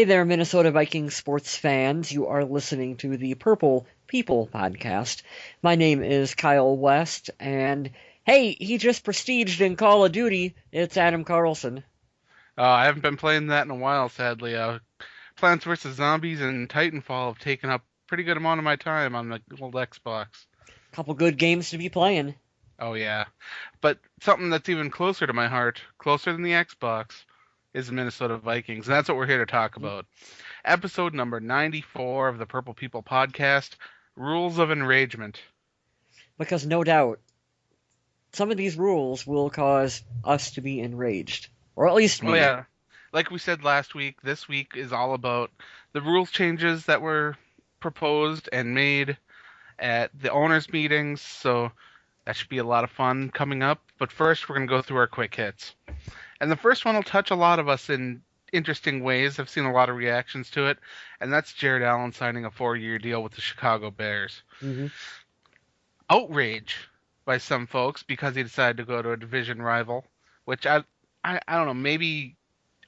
Hey there, Minnesota Vikings sports fans. You are listening to the Purple People podcast. My name is Kyle West, and hey, he just prestiged in Call of Duty. It's Adam Carlson. I haven't been playing that in a while, sadly. Plants vs. Zombies and Titanfall have taken up a pretty good amount of my time on the old Xbox. Couple good games to be playing. Oh yeah. But something that's even closer to my heart, closer than the Xbox, is the Minnesota Vikings. And that's what we're here to talk about. Episode number 94 of the Purple People podcast, Rules of Enragement. Because no doubt, some of these rules will cause us to be enraged. Or at least Oh me. yeah. Like we said last week, this week is all about the rules changes that were proposed and made at the owners' meetings, so that should be a lot of fun coming up. But first, we're going to go through our quick hits. And the first one will touch a lot of us in interesting ways. I've seen a lot of reactions to it, and that's Jared Allen signing a 4-year deal with the Chicago Bears. hmm Outrage by some folks because he decided to go to a division rival, which I don't know, maybe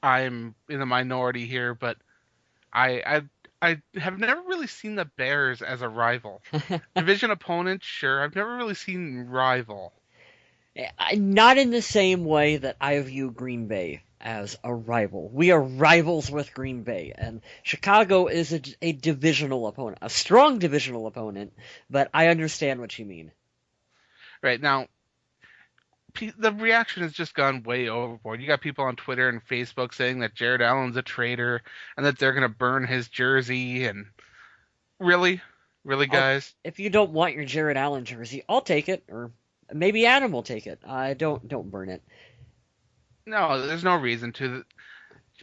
I'm in the minority here, but I have never really seen the Bears as a rival. Division opponent, sure. I've never really seen rival. Not in the same way that I view Green Bay as a rival. We are rivals with Green Bay, and Chicago is a divisional opponent, a strong divisional opponent, but I understand what you mean. Right now, the reaction has just gone way overboard. You got people on Twitter and Facebook saying that Jared Allen's a traitor and that they're gonna burn his jersey. And really, really, I'll, guys, if you don't want your Jared Allen jersey, I'll take it, or maybe Adam will take it. I don't burn it. no, there's no reason to.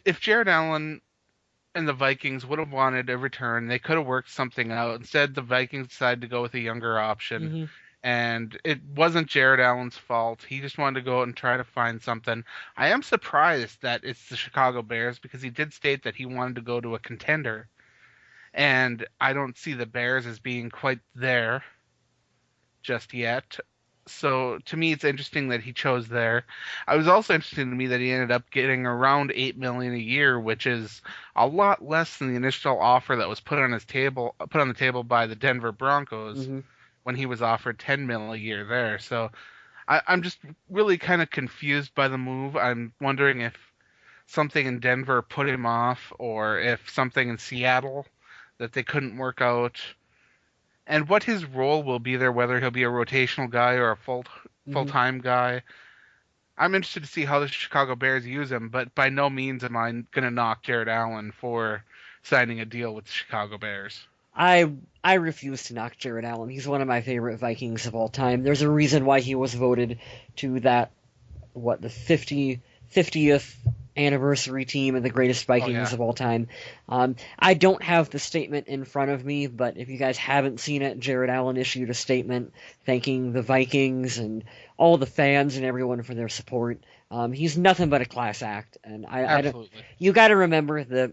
If Jared Allen and the Vikings would have wanted a return, they could have worked something out. Instead, the Vikings decided to go with a younger option. hmm And it wasn't Jared Allen's fault. He just wanted to go out and try to find something. I am surprised that it's the Chicago Bears because he did state that he wanted to go to a contender. And I don't see the Bears as being quite there just yet. So to me, it's interesting that he chose there. I was also interested to me that he ended up getting around 8 million a year, which is a lot less than the initial offer that was put on the table by the Denver Broncos hmm when he was offered 10 mil a year there. So I'm just really kind of confused by the move. I'm wondering if something in Denver put him off, or if something in Seattle that they couldn't work out, and what his role will be there, whether he'll be a rotational guy or a full hmm time guy. I'm interested to see how the Chicago Bears use him, but by no means am I going to knock Jared Allen for signing a deal with the Chicago Bears. I refuse to knock Jared Allen. He's one of my favorite Vikings of all time. There's a reason why he was voted to that the 50th anniversary team of the greatest Oh Vikings yeah, of all time. I don't have the statement in front of me, but if you guys haven't seen it, Jared Allen issued a statement thanking the Vikings and all the fans and everyone for their support. He's nothing but a class act, and I don't. absolutely. You got to remember that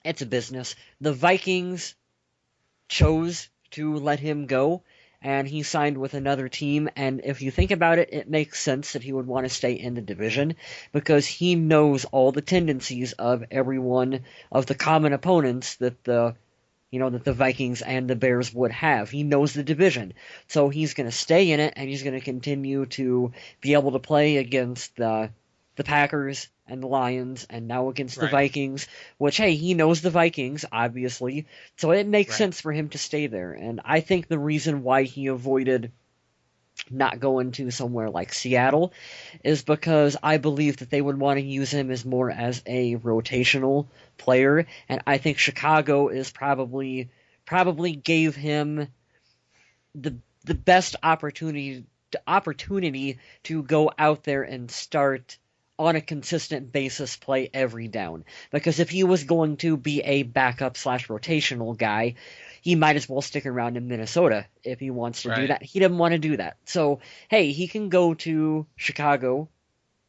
it's a business. The Vikings chose to let him go, and he signed with another team. And if you think about it, it makes sense that he would want to stay in the division because he knows all the tendencies of every one of the common opponents that the Vikings and the Bears would have. He knows the division, so he's going to stay in it, and he's going to continue to be able to play against the Packers and the Lions, and now against the Right, Vikings, which, hey, he knows the Vikings, obviously, so it makes right, sense for him to stay there. And I think the reason why he avoided not going to somewhere like Seattle is because I believe that they would want to use him as more as a rotational player, and I think Chicago is probably gave him the the best opportunity to go out there and start on a consistent basis play every down. Because if he was going to be a backup slash rotational guy, he might as well stick around in Minnesota if he wants to do right. that. He didn't want to do that. So, hey, he can go to Chicago.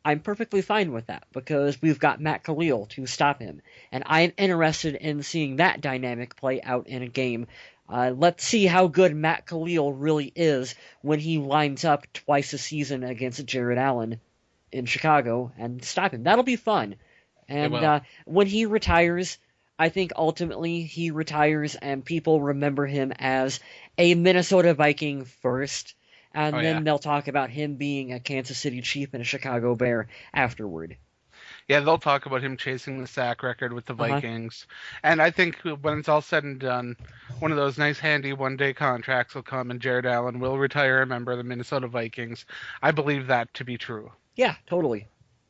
I'm perfectly fine with that because we've got Matt Khalil to stop him. And I'm interested in seeing that dynamic play out in a game. Let's see how good Matt Khalil really is when he lines up twice a season against Jared Allen in Chicago and stop him. That'll be fun. It And will. when he retires, I think ultimately he retires and people remember him as a Minnesota Viking first, Oh and yeah. then they'll talk about him being a Kansas City Chief and a Chicago Bear afterward. Yeah, they'll talk about him chasing the sack record with the Uh-huh. Vikings. And I think when it's all said and done, one of those nice handy one-day contracts will come and Jared Allen will retire a member of the Minnesota Vikings. I believe that to be true. Yeah, totally.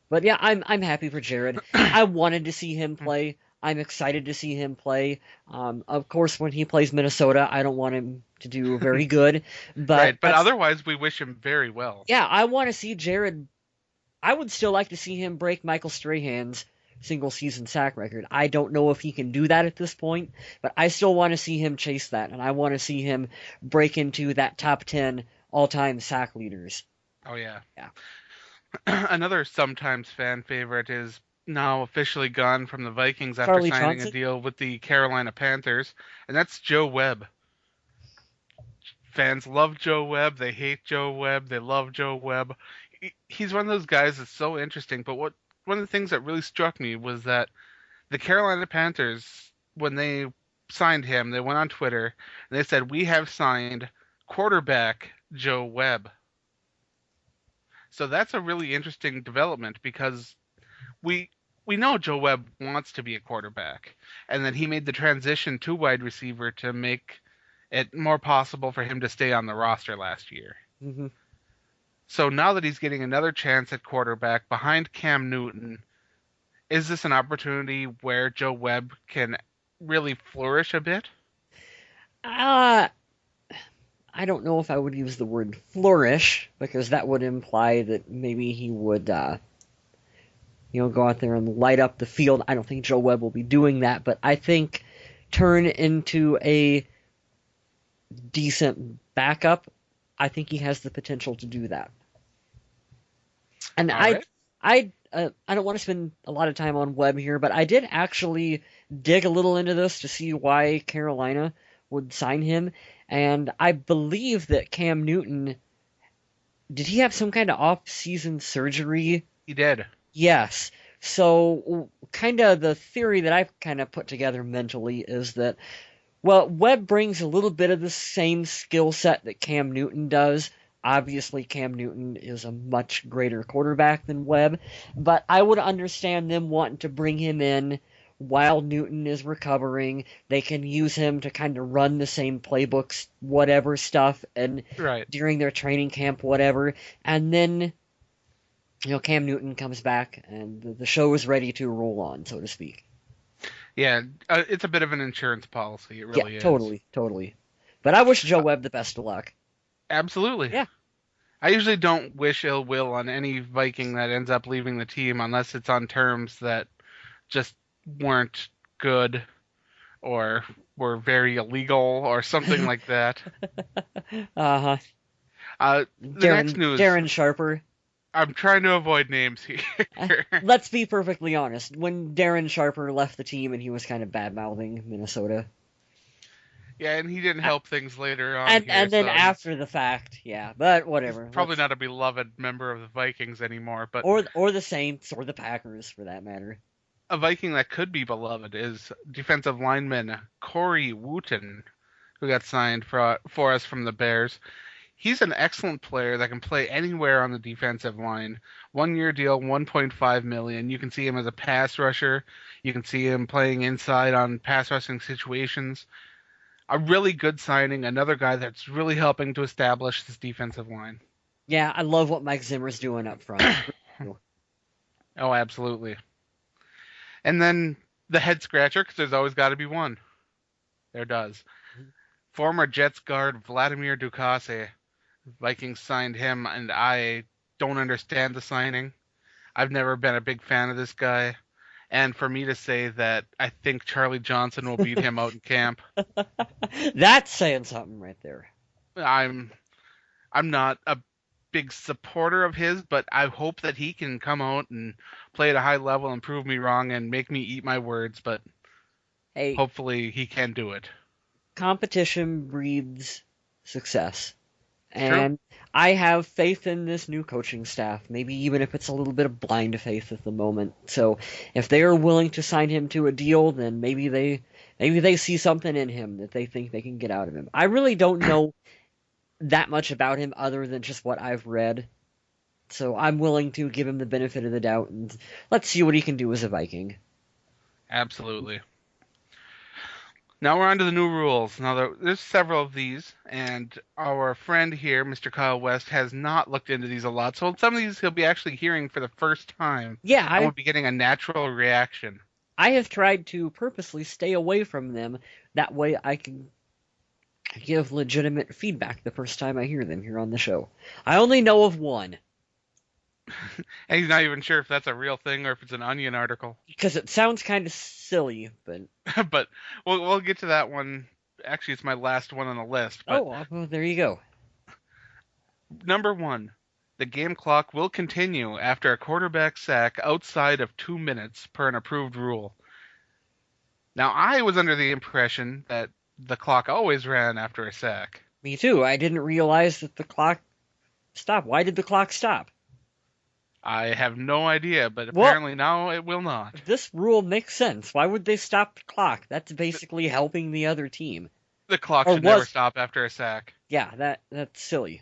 But yeah, I'm happy for Jared. I wanted to see him play. I'm excited to see him play. Of course, when he plays Minnesota, I don't want him to do very good, but Right, but otherwise we wish him very well. yeah, I want to see Jared. I would still like to see him break Michael Strahan's single season sack record. I don't know if he can do that at this point, but I still want to see him chase that, and I want to see him break into that top 10 all time sack leaders. Oh yeah. Yeah. Another sometimes fan favorite is now officially gone from the Vikings after Charlie signing a Johnson? deal with the Carolina Panthers, and that's Joe Webb. Fans love Joe Webb, they hate Joe Webb, they love Joe Webb. He's one of those guys that's so interesting, but one of the things that really struck me was that the Carolina Panthers, when they signed him, they went on Twitter and they said, "We have signed quarterback Joe Webb." So that's a really interesting development because we we know Joe Webb wants to be a quarterback, and then he made the transition to wide receiver to make it more possible for him to stay on the roster last year. Hmm. So now that he's getting another chance at quarterback behind Cam Newton, is this an opportunity where Joe Webb can really flourish a bit? Uh, I don't know if I would use the word flourish because that would imply that maybe he would, go out there and light up the field. I don't think Joe Webb will be doing that, but I think turn into a decent backup. I think he has the potential to do that. And All right. I don't want to spend a lot of time on Webb here, but I did actually dig a little into this to see why Carolina would sign him, and I believe that Cam Newton did he have some kind of off-season surgery? He did. Yes. So kind of the theory that I've kind of put together mentally is that well, Webb brings a little bit of the same skill set that Cam Newton does. Obviously, Cam Newton is a much greater quarterback than Webb, but I would understand them wanting to bring him in while Newton is recovering. They can use him to kind of run the same playbooks, whatever stuff, and Right. during their training camp, whatever. And then, Cam Newton comes back and the show is ready to roll on, so to speak. Yeah, it's a bit of an insurance policy. It Yeah, really is. totally, totally. But I wish Joe Webb the best of luck. Absolutely. Yeah. I usually don't wish ill will on any Viking that ends up leaving the team unless it's on terms that just weren't good or were very illegal or something like that. Uh-huh. The next news, Darren Sharper. I'm trying to avoid names here. Let's be perfectly honest. When Darren Sharper left the team and he was kind of bad-mouthing Minnesota. Yeah, and he didn't Uh, help things later on And here, and then so he's after the fact, yeah. But he's whatever. probably not a beloved member of the Vikings anymore. But Or the Saints or the Packers for that matter. a Viking that could be beloved is defensive lineman Corey Wooten, who got signed for us from the Bears. He's an excellent player that can play anywhere on the defensive line. 1 year deal, 1.5 million. You can see him as a pass rusher. You can see him playing inside on pass rushing situations. A really good signing, another guy that's really helping to establish this defensive line. Yeah, I love what Mike Zimmer's doing up front. Oh, absolutely. And then the head scratcher, because there's always got to be one. There does. Former Jets guard Vladimir Ducase. Vikings signed him, and I don't understand the signing. I've never been a big fan of this guy. And for me to say that I think Charlie Johnson will beat him out in camp, That's saying something right there. I'm I'm not a big supporter of his, but I hope that he can come out and play at a high level and prove me wrong and make me eat my words, but Hey, hopefully he can do it. competition breeds success. It's true. And I have faith in this new coaching staff, maybe even if it's a little bit of blind faith at the moment. So if they are willing to sign him to a deal, then maybe they see something in him that they think they can get out of him. I really don't know that much about him other than just what I've read. So I'm willing to give him the benefit of the doubt and let's see what he can do as a Viking. Absolutely. Now we're on to the new rules. Now there's several of these, and our friend here, Mr. Kyle West, has not looked into these a lot. So some of these he'll be actually hearing for the first time, Yeah, and I we'll be getting a natural reaction. I have tried to purposely stay away from them. That way I can give legitimate feedback the first time I hear them here on the show. I only know of one And he's not even sure if that's a real thing or if it's an Onion article. because it sounds kind of silly, but But we'll get to that one. Actually, it's my last one on the list. But well, there you go. number one, the game clock will continue after a quarterback sack outside of 2 minutes per an approved rule. Now, I was under the impression that the clock always ran after a sack. Me too. I didn't realize that the clock stopped. Why did the clock stop? I have no idea, but Well, apparently now it will not. this rule makes sense. Why would they stop the clock? That's basically helping the other team. The clock Or should never was stop after a sack. Yeah, that's silly.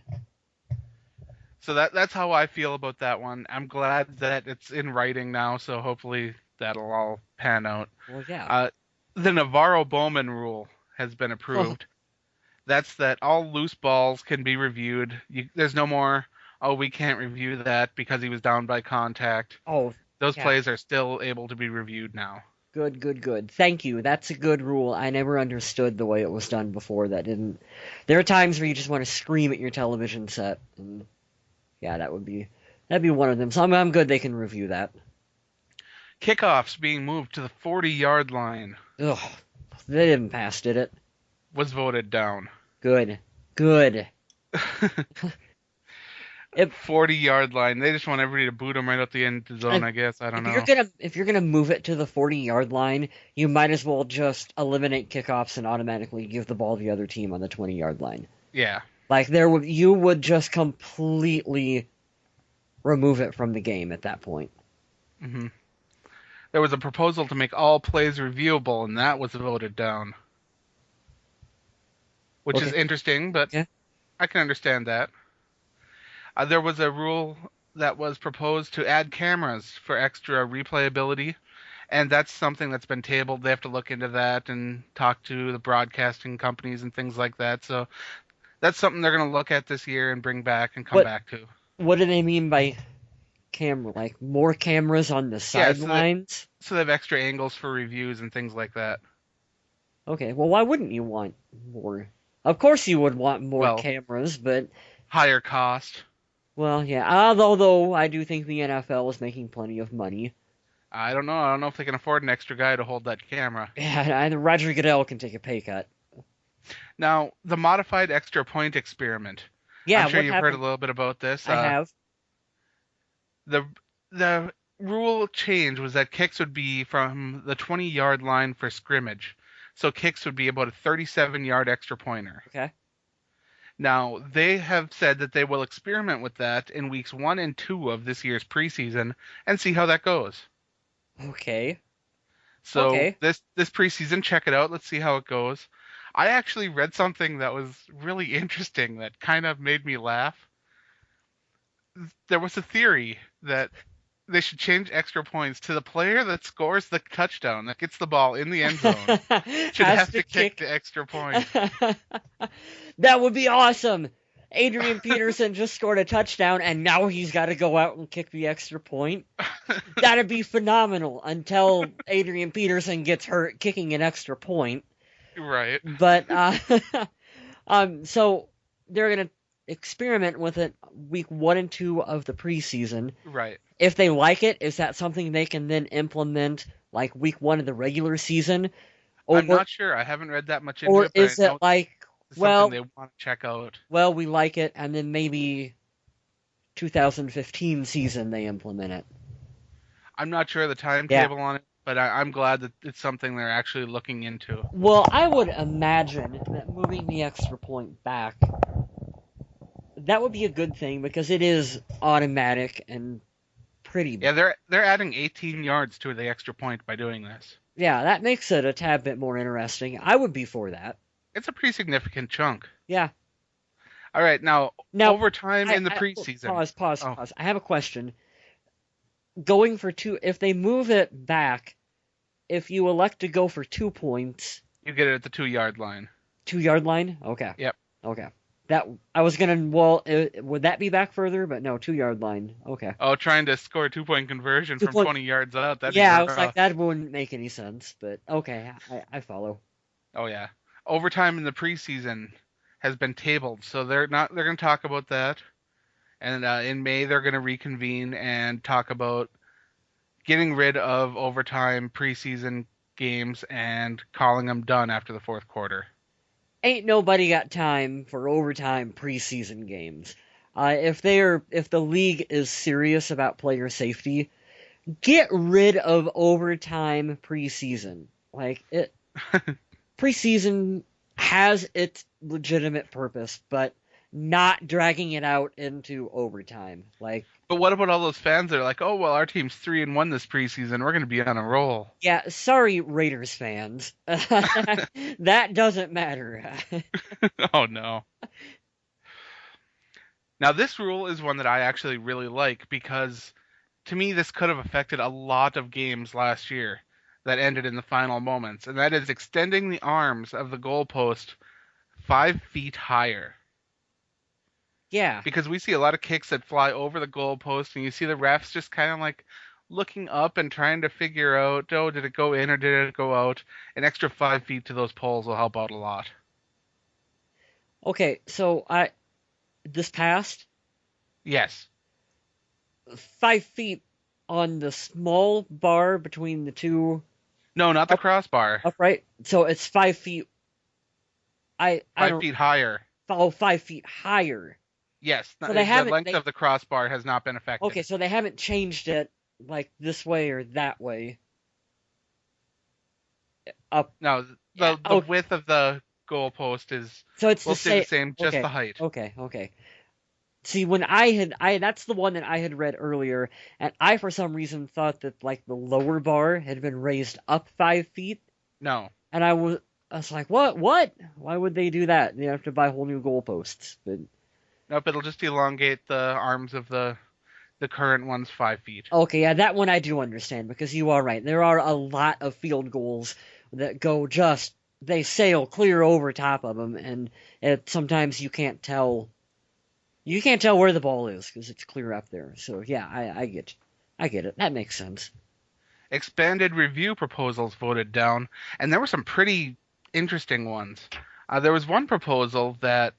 So that's how I feel about that one. I'm glad that it's in writing now, so hopefully that'll all pan out. Well, yeah. The Navarro-Bowman rule has been approved. That's that all loose balls can be reviewed. There's no more, oh, we can't review that because he was down by contact. Oh, Those yeah. plays are still able to be reviewed now. Good, good, good. Thank you. That's a good rule. I never understood the way it was done before. That didn't. There are times where you just want to scream at your television set, and yeah, that'd be one of them. So I'm good. They can review that. Kickoffs being moved to the 40-yard line Ugh, they didn't pass, did it? was voted down. Good, good. 40-yard line. They just want everybody to boot them right out the end zone, I guess. I don't know. If you're gonna move it to the 40-yard line, you might as well just eliminate kickoffs and automatically give the ball to the other team on the 20-yard line. Yeah. Like you would just completely remove it from the game at that point. Mm-hmm. There was a proposal to make all plays reviewable, and that was voted down. Which is interesting, but yeah. I can understand that. There was a rule that was proposed to add cameras for extra replayability, and that's something that's been tabled. They have to look into that and talk to the broadcasting companies and things like that. So that's something they're going to look at this year and bring back and come back to. What do they mean by camera? Like more cameras on the sidelines? So they have extra angles for reviews and things like that. Okay, well, why wouldn't you want more? Of course you would want more cameras, but higher cost. Well, yeah. Although I do think the NFL is making plenty of money. I don't know. I don't know if they can afford an extra guy to hold that camera. Yeah, Roger Goodell can take a pay cut. Now, the modified extra point experiment. Yeah, I'm sure you've heard a little bit about this. I have. The rule change was that kicks would be from the 20-yard line for scrimmage. So kicks would be about a 37-yard extra pointer. Okay. Now, they have said that they will experiment with that in weeks 1 and 2 of this year's preseason and see how that goes. Okay. So this preseason, check it out. Let's see how it goes. I actually read something that was really interesting that kind of made me laugh. There was a theory that they should change extra points to the player that scores the touchdown, that gets the ball in the end zone, should have to kick the extra point. That would be awesome. Adrian Peterson just scored a touchdown, and now he's got to go out and kick the extra point. That'd be phenomenal until Adrian Peterson gets hurt kicking an extra point. Right. But, so they're going to experiment with it week 1 and 2 of the preseason. Right. If they like it, is that something they can then implement like week 1 of the regular season? I'm not sure. I haven't read that much into it. Or is it like, well, they want to check out? Well, we like it, and then maybe 2015 season they implement it. I'm not sure the timetable on it, but I'm glad that it's something they're actually looking into. Well, I would imagine that moving the extra point back that would be a good thing because it is automatic and pretty. Yeah, they're adding 18 yards to the extra point by doing this. Yeah, that makes it a tad bit more interesting. I would be for that. It's a pretty significant chunk. Yeah. All right, now Now, overtime in the I preseason. Oh, pause. I have a question. Going for two, if they move it back, if you elect to go for 2 points, you get it at the 2 yard line. 2 yard line. Okay. Yep. Okay. That I was gonna. Well, would that be back further? But no, 2 yard line. Okay. Oh, trying to score a 2 point conversion Two from point. 20 yards out. That'd Yeah, be I was like rough. that wouldn't make any sense. But okay, I follow. Oh yeah. Overtime in the preseason has been tabled, so they're going to talk about that. And in May they're going to reconvene and talk about getting rid of overtime preseason games and calling them done after the fourth quarter. Ain't nobody got time for overtime preseason games. If the league is serious about player safety, get rid of overtime preseason. Like it, preseason has its legitimate purpose, but not dragging it out into overtime. Like, But what about all those fans that are like, "Oh, well, our team's 3-1 this preseason. We're going to be on a roll." yeah, sorry, Raiders fans. That doesn't matter. Oh no. Now this rule is one that I actually really like because to me this could have affected a lot of games last year that ended in the final moments, and that is extending the arms of the goalpost 5 feet higher. Yeah. Because we see a lot of kicks that fly over the goalpost, and you see the refs just kind of like looking up and trying to figure out, oh, did it go in or did it go out? An extra 5 feet to those poles will help out a lot. Okay, so this past Yes. 5 feet on the small bar between the two No, not the crossbar. upright. So it's 5 feet. I Five don't feet higher. follow 5 feet higher. Yes, So they the haven't. length of the crossbar has not been affected. Okay, so they haven't changed it like this way or that way. Up. No, Yeah, the width of the goalpost so it's will the stay the same. same, just Okay. the height. Okay. See, when that's the one that I had read earlier, and I for some reason thought that like the lower bar had been raised up 5 feet, No. and I was like, what? Why would they do that? They have to buy whole new goalposts. But Nope, it'll just elongate the arms of the current one's 5 feet. okay, yeah, that one I do understand because you are right. There are a lot of field goals that go they sail clear over top of them, and sometimes you can't tell. You can't tell where the ball is because it's clear up there. So yeah, I get it. That makes sense. Expanded review proposals voted down, and there were some pretty interesting ones. There was one proposal that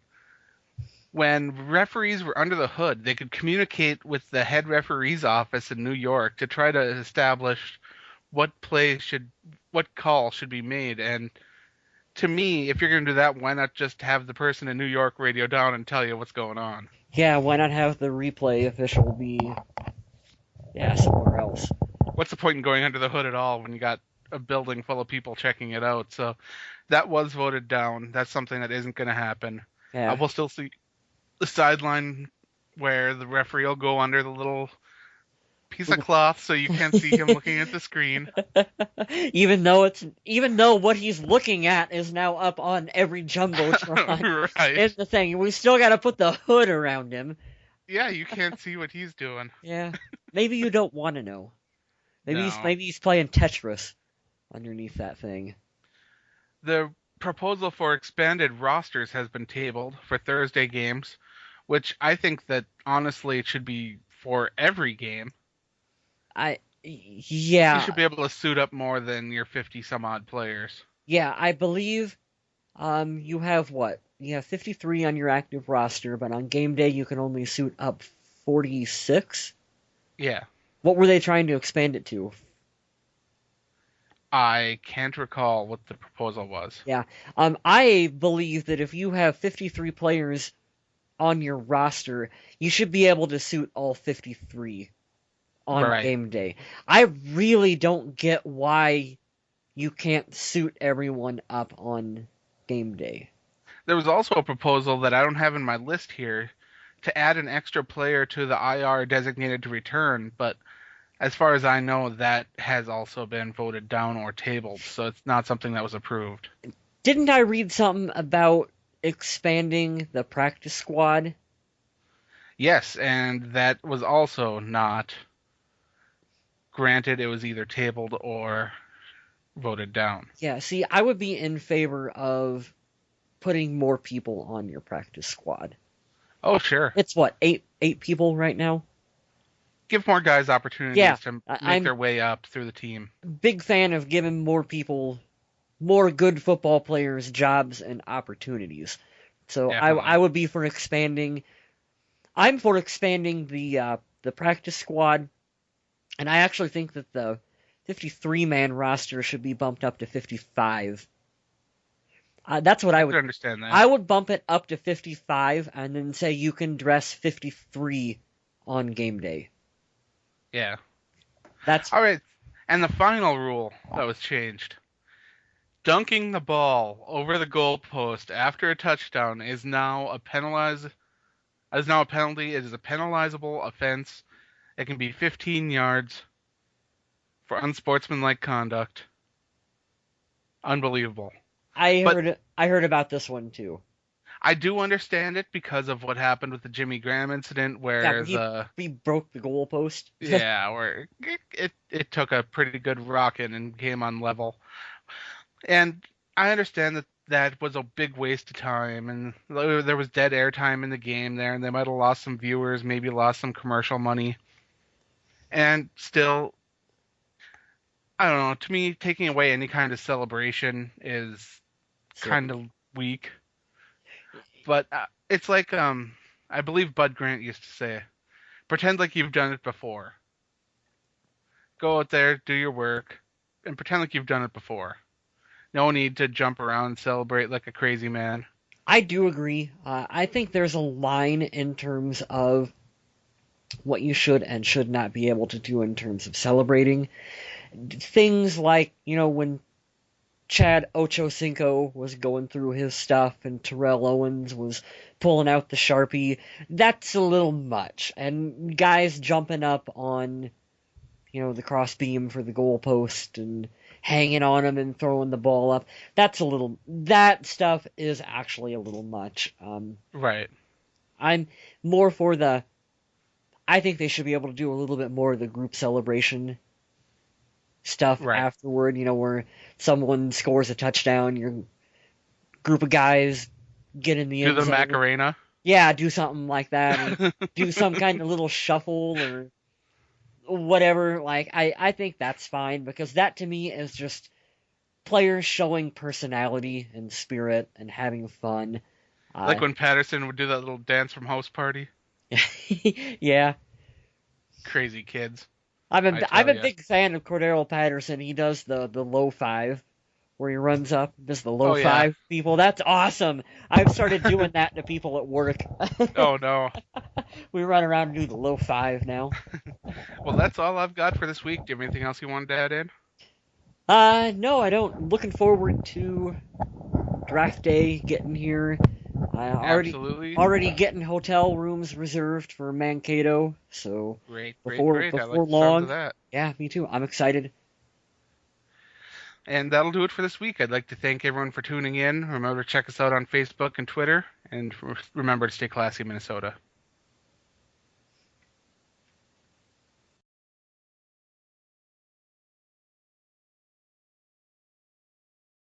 when referees were under the hood, they could communicate with the head referee's office in New York to try to establish what call should be made. And to me, if you're going to do that, why not just have the person in New York radio down and tell you what's going on? Yeah, why not have the replay official be somewhere else? What's the point in going under the hood at all when you got a building full of people checking it out? So that was voted down. That's something that isn't going to happen. Yeah. We'll still see the sideline where the referee will go under the little piece of cloth so you can't see him looking at the screen. even though what he's looking at is now up on every jumbotron. Right. It's the thing. We still got to put the hood around him. Yeah, you can't see what he's doing. Yeah. Maybe you don't want to know. No. Maybe he's playing Tetris underneath that thing. The proposal for expanded rosters has been tabled for Thursday games, which I think that honestly it should be for every game. Yeah. You should be able to suit up more than your 50 some odd players. Yeah, I believe you have what? You have 53 on your active roster, but on game day you can only suit up 46? Yeah. What were they trying to expand it to? I can't recall what the proposal was. Yeah. I believe that if you have 53 players on your roster, you should be able to suit all 53 on game day. I really don't get why you can't suit everyone up on game day. There was also a proposal that I don't have in my list here to add an extra player to the IR designated to return, but as far as I know, that has also been voted down or tabled, so it's not something that was approved. Didn't I read something about expanding the practice squad? Yes, and that was also not granted. It was either tabled or voted down. Yeah, see, I would be in favor of putting more people on your practice squad. Oh, sure. It's what, eight people right now? Give more guys Yeah, opportunities to make I'm their way up through the team. big fan of giving more people, more good football players, jobs and opportunities. So I Definitely. would be for expanding. I'm for expanding the practice squad, and I actually think that the 53-man roster should be bumped up to 55. That's what I I could would. understand that. I would bump it up to 55, and then say you can dress 53 on game day. Yeah. That's All right. And the final rule that was changed. Dunking the ball over the goalpost after a touchdown is now a penalty. It is a penalizable offense. It can be 15 yards for unsportsmanlike conduct. Unbelievable. But I heard about this one too. I do understand it because of what happened with the Jimmy Graham incident, Yeah, where he broke the goalpost. where it took a pretty good rocking and came on level. And I understand that that was a big waste of time, and there was dead air time in the game there, and they might have lost some viewers, maybe lost some commercial money. And still, I don't know. To me, taking away any kind of celebration is kind Silly. of weak. But it's like I believe Bud Grant used to say, "Pretend like you've done it before. Go out there, do your work, and pretend like you've done it before. No need to jump around and celebrate like a crazy man." I do agree. I think there's a line in terms of what you should and should not be able to do in terms of celebrating. Things like, when Chad Ochocinco was going through his stuff and Terrell Owens was pulling out the Sharpie, that's a little much. And guys jumping up on, the crossbeam for the goalpost and hanging on him and throwing the ball up, that stuff is actually a little much. Right. I'm more for I think they should be able to do a little bit more of the group celebration stuff Right. afterward, where someone scores a touchdown, your group of guys get in the Do end the zone. Macarena. Yeah, do something like that, or do some kind of little shuffle or whatever. Like, I think that's fine, because that to me is just players showing personality and spirit and having fun. Like Uh, when Patterson would do that little dance from House Party. yeah, Crazy kids, I I'm tell a you. big fan of Cordero Patterson. He does the low five where he runs up, does the low Oh yeah. five people. That's awesome. I've started doing that to people at work. Oh no. We run around and do the low five now. Well, that's all I've got for this week. Do you have anything else you wanted to add in? No, I don't. Looking forward to draft day getting here. Absolutely. Already getting hotel rooms reserved for Mankato. So Great, great, before great. I like before the sounds of long, that. yeah, me too. I'm excited. And that'll do it for this week. I'd like to thank everyone for tuning in. Remember to check us out on Facebook and Twitter. And remember to stay classy, Minnesota.